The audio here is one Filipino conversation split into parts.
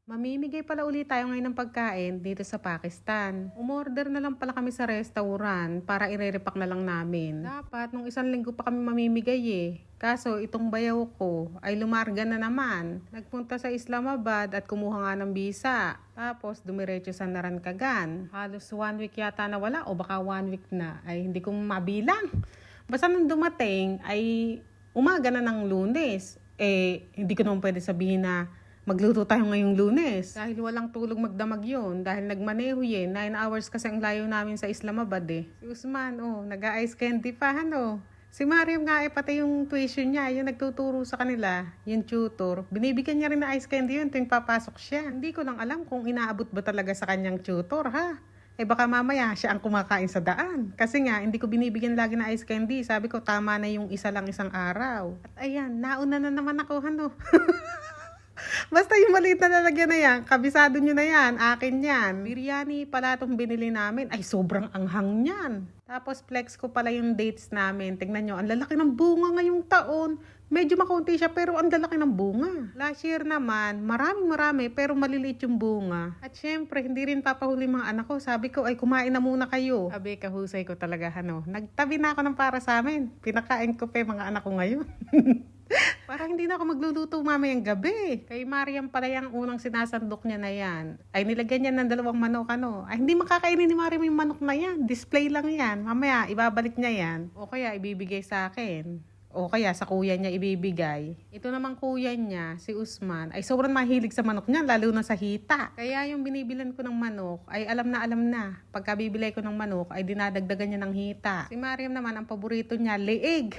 Mamimigay pala ulit tayo ngayon ng pagkain dito sa Pakistan. Umorder na lang pala kami sa restaurant para ire-repack na lang namin. Dapat nung 1 linggo pa kami mamimigay eh. Kaso itong bayaw ko ay lumarga na naman. Nagpunta sa Islamabad at kumuha nga ng visa. Tapos dumiretso sa Narancagan. Halos 1 week yata na wala o baka 1 week na ay hindi ko mabilang. Basta nung dumating ay umaga na ng Lunes. Hindi ko naman pwede sabihin na magluto tayo ngayong Lunes. Dahil walang tulog magdamag yun. Dahil nagmaneho 9 hours kasi ang layo namin sa Islamabad eh. Si Usman, nag-ice candy pa, Si Mariam nga pati yung tuition niya, yung nagtuturo sa kanila, yung tutor. Binibigyan niya rin na ice candy yun tuwing papasok siya. Hindi ko lang alam kung inaabot ba talaga sa kanyang tutor, ha? Baka mamaya siya ang kumakain sa daan. Kasi nga, hindi ko binibigyan lagi na ice candy. Sabi ko, tama na yung isa lang isang araw. At ayan, nauna na naman ako, Basta yung maliit na lalagyan na yan, kabisado nyo na yan, akin yan. Biryani pala itong binili namin. Ay, sobrang anghang yan. Tapos flex ko pala yung dates namin. Tingnan nyo, ang lalaki ng bunga ngayong taon. Medyo makunti siya pero ang lalaki ng bunga. Last year naman, marami pero maliliit yung bunga. At syempre, hindi rin papahuli mga anak ko. Sabi ko, ay kumain na muna kayo. Sabi, kahusay ko talaga, Nagtabi na ako ng para sa amin. Pinakain ko pa mga anak ko ngayon. Parang hindi na ako magluluto mamayang gabi. Kay Mariam pala yung unang sinasandok niya na yan. Ay nilagyan niya ng 2 manok, Ay hindi makakainin ni Mariam yung manok na yan. Display lang yan. Mamaya ibabalik niya yan. O kaya ibibigay sa akin. O kaya sa kuya niya ibibigay. Ito namang kuya niya, si Usman, ay sobrang mahilig sa manok niya, lalo na sa hita. Kaya yung binibilan ko ng manok, ay alam na. Pagka bibilay ko ng manok, ay dinadagdagan niya ng hita. Si Mariam naman, ang paborito niya, leeg.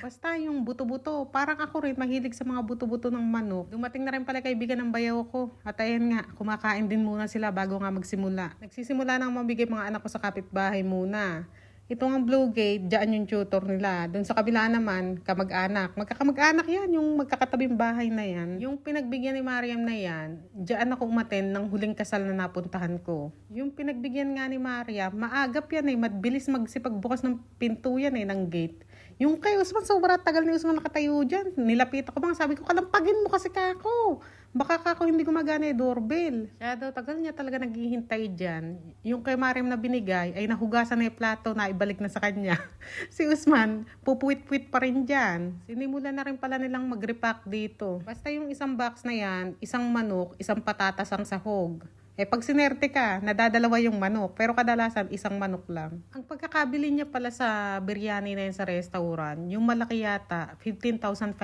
Basta yung buto-buto. Parang ako rin mahilig sa mga buto-buto ng manok. Dumating na rin pala kaibigan ng bayaw ko. At ayan nga, kumakain din muna sila bago nga magsimula. Nagsisimula nang mabigay mga anak ko sa kapitbahay muna. Ito nga Blue Gate, dyan yung tutor nila. Doon sa kabila naman, kamag-anak. Magkakamag-anak yan, yung magkakatabing bahay na yan. Yung pinagbigyan ni Mariam na yan, dyan ako umaten ng huling kasal na napuntahan ko. Yung pinagbigyan nga ni Mariam, maagap yan mabilis magsipagbukas ng pinto yan ng gate. Yung kay Usman, sobrang tagal ni Usman nakatayo dyan. Nilapit ako bang sabi ko, kalampagin mo kasi kako. Baka kako hindi gumagana yung doorbell. Siya daw, tagal niya talaga naghihintay dyan. Yung kay Mariam na binigay, ay nahugasan na yung plato na ibalik na sa kanya. Si Usman, pupuwit-puwit pa rin dyan. Sinimulan na rin pala nilang mag-repack dito. Basta yung isang box na yan, isang manok, isang patatas ang sahog. Pag sinerte ka, nadadalawa yung manok. Pero kadalasan, isang manok lang. Ang pagkakabili niya pala sa biryani na yun sa restaurant, yung malaki yata, 15,500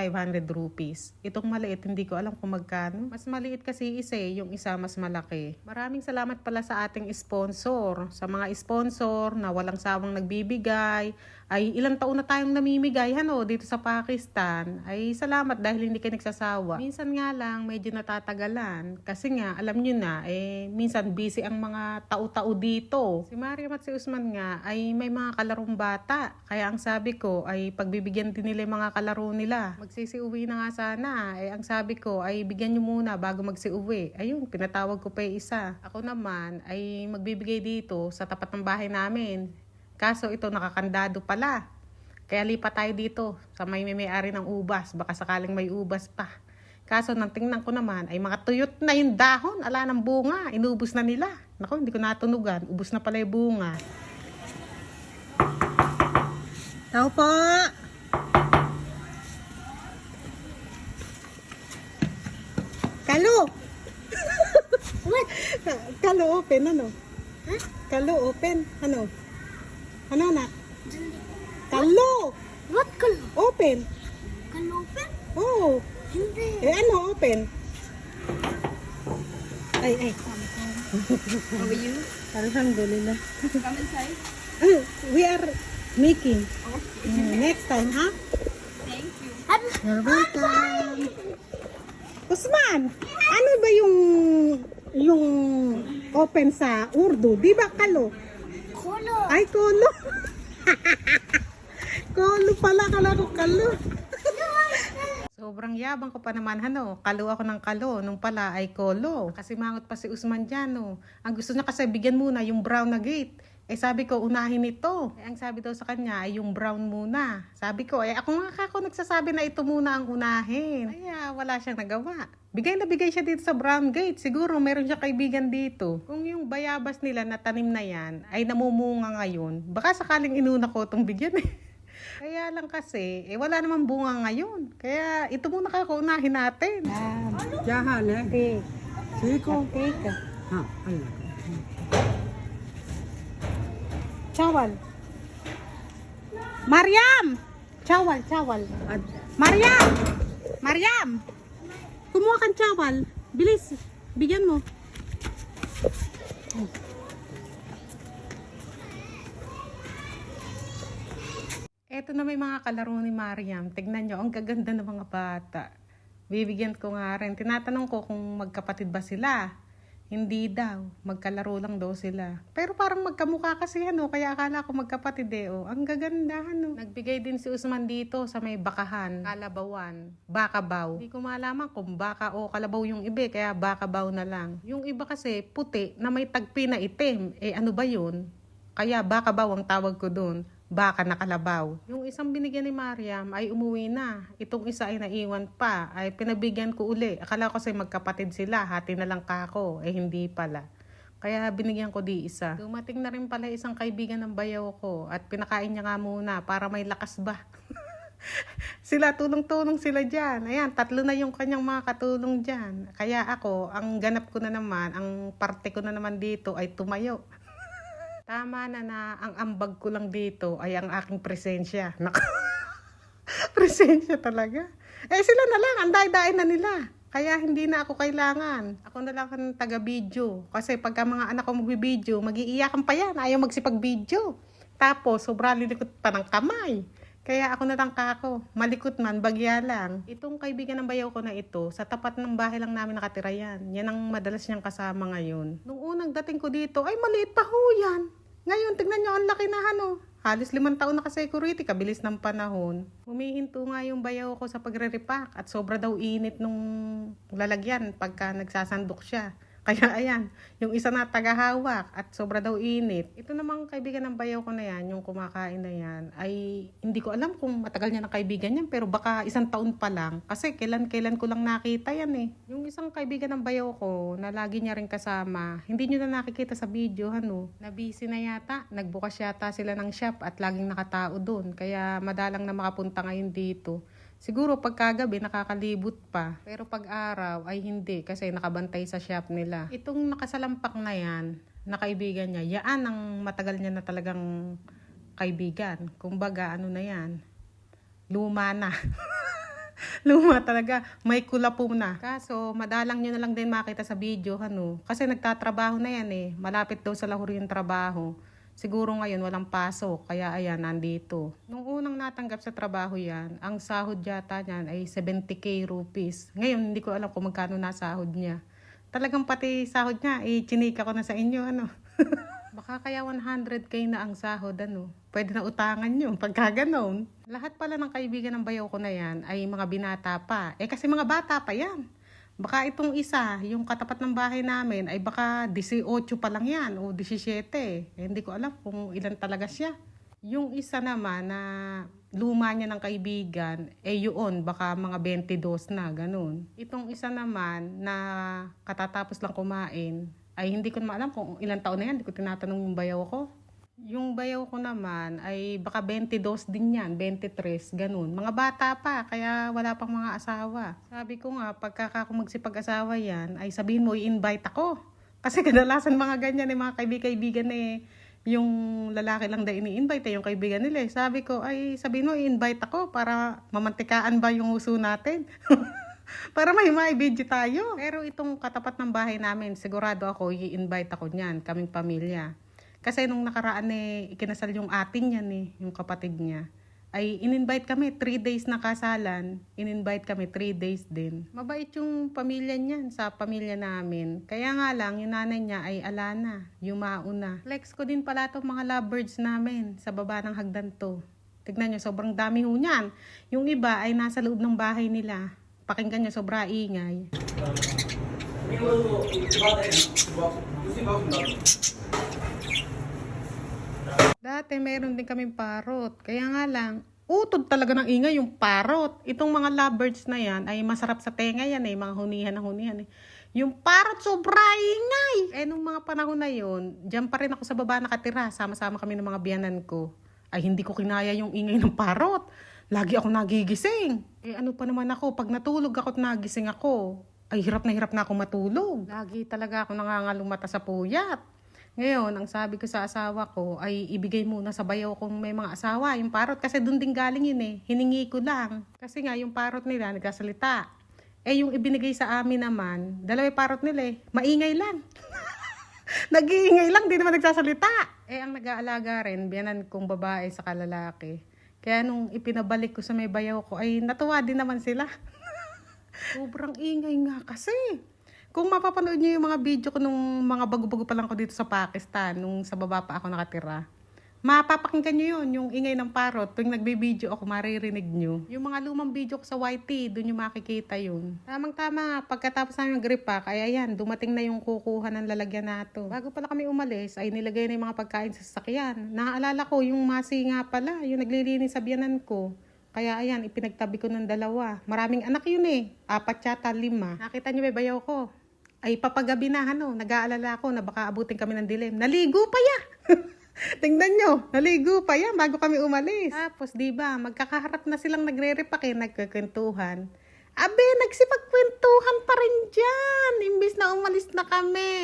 rupees. Itong maliit, hindi ko alam kung magkano. Mas maliit kasi yung isa mas malaki. Maraming salamat pala sa ating sponsor. Sa mga sponsor na walang sawang nagbibigay, ay ilang taon na tayong namimigay dito sa Pakistan. Ay salamat dahil hindi kayo nagsasawa. Minsan nga lang medyo natatagalan kasi nga alam nyo na minsan busy ang mga tao-tao dito. Si Mariam at si Usman nga ay may mga kalarong bata. Kaya ang sabi ko ay pagbibigyan din nila yung mga kalaro nila. Magsisiuwi na nga sana. Ang sabi ko ay bigyan nyo muna bago magsiuwi. Ayun, pinatawag ko pa yung isa. Ako naman ay magbibigay dito sa tapat ng bahay namin. Kaso ito nakakandado pala. Kaya lipat tayo dito sa may-ari ng ubas. Baka sakaling may ubas pa. Kaso nang tingnan ko naman ay mga tuyot na yung dahon. Ala ng bunga. Inubos na nila. Naku, hindi ko natunugan. Ubos na pala yung bunga. Tao po! Kalo! What? Kalo open, Huh? Kalo open, Ano na? Kalo! What color? Open! Color open? Oh! Hindi. Open? Ay. How are you? Alhamdulillah. Come inside. We are making. Okay. Next time, ha? Thank you. You're welcome. Usman, ano ba yung open sa Urdu? Di ba kalo? Color. Ay, kolo. Kolo pala, kala ko kalo. Sobrang yabang ko pa naman, Kalo ako ng kalo, nung pala ay kolo. Kasi mangot pa si Usman dyan, Ang gusto niya kasi bigyan muna yung brown na gate. Eh sabi ko, unahin ito. Eh, ang sabi daw sa kanya ay yung brown muna. Sabi ko, ako nga ako nagsasabi na ito muna ang unahin. Kaya wala siyang nagawa. Bigay na bigay siya dito sa brown gate. Siguro meron siya kaibigan dito. Kung yung bayabas nila na tanim na yan ay namumunga ngayon, baka sakaling inuna ko itong bigyan eh. Kaya lang kasi, wala namang bunga ngayon. Kaya ito muna kakaunahin natin. क्या हाल है ठीक हो हाँ अल्लाह का Chawal. Mariam! Chawal. अच्छा Mariam! Mariam! Kumuha kang chawal. Bilis. Bigyan mo. Eto na may mga kalaro ni Mariam. Tignan nyo, ang gaganda ng mga bata. Bibigyan ko nga rin. Tinatanong ko kung magkapatid ba sila. Hindi daw. Magkalaro lang daw sila. Pero parang magkamukha kasi kaya akala ko magkapatid Ang gaganda Nagbigay din si Usman dito sa may bakahan. Kalabawan. Bakabaw. Hindi ko malaman kung baka o kalabaw yung iba kaya bakabaw na lang. Yung iba kasi puti na may tagpi na itim. Ano ba yun? Kaya bakabaw ang tawag ko dun. Baka nakalabaw. Yung isang binigyan ni Mariam ay umuwi na. Itong isa ay naiwan pa. Ay pinabigyan ko uli. Akala ko kasi magkapatid sila. Hati na lang kako. Hindi pala. Kaya binigyan ko di isa. Dumating na rin pala isang kaibigan ng bayaw ko. At pinakain niya nga muna para may lakas ba. Sila, tulong-tulong sila dyan. Ayan, 3 na yung kanyang mga katulong dyan. Kaya ako, ang ganap ko na naman, ang parte ko na naman dito ay tumayo. Tama na ang ambag ko lang dito ay ang aking presensya. Presensya talaga. Sila na lang, ang daay-daay na nila. Kaya hindi na ako kailangan. Ako na lang ang taga-video. Kasi pagka mga anak ko mag-video, mag-iiyakan pa yan. Ayaw magsipag-video. Tapos, sobrang lilikot pa ng kamay. Kaya ako na lang kako. Malikot man, bagya lang. Itong kaibigan ng bayaw ko na ito, sa tapat ng bahay lang namin nakatira yan. Yan ang madalas niyang kasama ngayon. Nung unang dating ko dito, ay maliit pa ho yan. Ngayon, tignan niyo, ang laki na Halos 5 taon na ka-security, kabilis ng panahon. Humihinto nga yung bayaw ko sa pagre-repack at sobra daw init nung lalagyan pagka nagsasandok siya. Kaya ayan, yung isa na tagahawak at sobra daw init. Ito namang kaibigan ng bayaw ko na yan, yung kumakain na yan, ay hindi ko alam kung matagal niya ng kaibigan yan, pero baka 1 taon pa lang. Kasi kailan ko lang nakita yan Yung isang kaibigan ng bayaw ko, na lagi niya rin kasama, hindi niyo na nakikita sa video, na busy na yata. Nagbukas yata sila ng shop at laging nakatao doon. Kaya madalang na makapunta ngayon dito. Siguro pagkagabi nakakalibot pa. Pero pag araw ay hindi kasi nakabantay sa shop nila. Itong nakasalampak na yan, na kaibigan niya, yaan ang matagal niya na talagang kaibigan. Kumbaga na yan, luma na. Luma talaga, may kulapo na. Kaso madalang nyo na lang din makita sa video Kasi nagtatrabaho na yan Malapit daw sa Lahore yung trabaho. Siguro ngayon walang pasok, kaya ayan, nandito. Nung unang natanggap sa trabaho yan, ang sahod yata niyan ay 70k rupees. Ngayon, hindi ko alam kung magkano nasahod niya. Talagang pati sahod niya, chinika ko na sa inyo, Baka kaya 100k na ang sahod, Pwede na utangan nyo, pagka ganon. Lahat pala ng kaibigan ng bayaw ko na yan ay mga binata pa. Kasi mga bata pa yan. Baka itong isa, yung katapat ng bahay namin, ay baka 18 pa lang yan o 17. Hindi ko alam kung ilan talaga siya. Yung isa naman na luma niya ng kaibigan, yun, baka mga 22 na, ganun. Itong isa naman na katatapos lang kumain, ay hindi ko naman alam kung ilang taon na yan, hindi ko tinatanong yung bayaw ko. Yung bayaw ko naman ay baka 22 din yan, 23, ganun. Mga bata pa, kaya wala pang mga asawa. Sabi ko nga, pagka ako magsipag-asawa yan, ay sabihin mo, i-invite ako. Kasi kadalasan mga ganyan mga kaibigan yung lalaki lang na ini-invite yung kaibigan nila. Sabi ko, ay sabihin mo, i-invite ako para mamantikaan ba yung uso natin. Para may video tayo. Pero itong katapat ng bahay namin, sigurado ako, i-invite ako niyan, kaming pamilya. Kasi nung nakaraan ikinasal yung atin yan yung kapatid niya. Ay in-invite kami, 3 days na kasalan. In-invite kami, 3 days din. Mabait yung pamilya niyan sa pamilya namin. Kaya nga lang, yung nanay niya ay alana, yumauna. Flex ko din pala itong mga lovebirds namin sa baba ng hagdan to. Tignan nyo, sobrang dami ho niyan. Yung iba ay nasa loob ng bahay nila. Pakinggan nyo, sobra ingay. Dati meron din kaming parot. Kaya nga lang, utod talaga ng ingay yung parot. Itong mga lovebirds na yan ay masarap sa tenga yan eh. Mga hunihan na hunihan eh. Yung parot sobra ingay. Eh nung mga panahon na yun, dyan pa rin ako sa baba nakatira. Sama-sama kami ng mga biyanan ko. Ay hindi ko kinaya yung ingay ng parot. Lagi ako nagigising. Eh ano pa naman ako, pag natulog ako at nagising ako, ay hirap na ako matulog. Lagi talaga ako nangangalumata sa puyat. Ngayon, ang sabi ko sa asawa ko ay ibigay muna sa bayaw kung may mga asawa, yung parot. Kasi doon din galing yun eh. Hiningi ko lang. Kasi nga yung parot nila nagkasalita. Eh yung ibinigay sa amin naman, dalawa yung parot nila eh. Maingay lang. Nag-iingay lang, di naman nagsasalita. Eh ang nag-aalaga rin, biyanan kong babae sa kalalaki. Kaya nung ipinabalik ko sa may bayaw ko, ay natuwa din naman sila. Sobrang ingay nga kasi. Kung mapapanood niyo yung mga video ko nung mga bago-bago pa lang ko dito sa Pakistan, nung sa baba pa ako nakatira, mapapakinggan niyo yun, yung ingay ng parot. Tuwing nagbe-video ako, maririnig niyo. Yung mga lumang video ko sa YT, doon yung makikita yun. Tamang-tama, pagkatapos namin mag-repack, ay ayan, dumating na yung kukuha ng lalagyan nato. Bago pala kami umalis, ay nilagay na yung mga pagkain sa sasakyan. Naaalala ko, yung masi nga pala, yung naglilinis sa biyanan ko. Kaya ayan, ipinagtabi ko ng dalawa. Maraming anak yun eh. 4 yata, 5. Nakita niyo may bayaw ko. Ay papagabi na nag-aalala ako na baka abutin kami ng dilim. Naligo pa ya! Tingnan nyo, naligo pa yan bago kami umalis. Tapos diba, magkakaharap na silang nagre-repack nagkakwentuhan. Abe, nagsipagkwentuhan pa rin dyan, imbis na umalis na kami.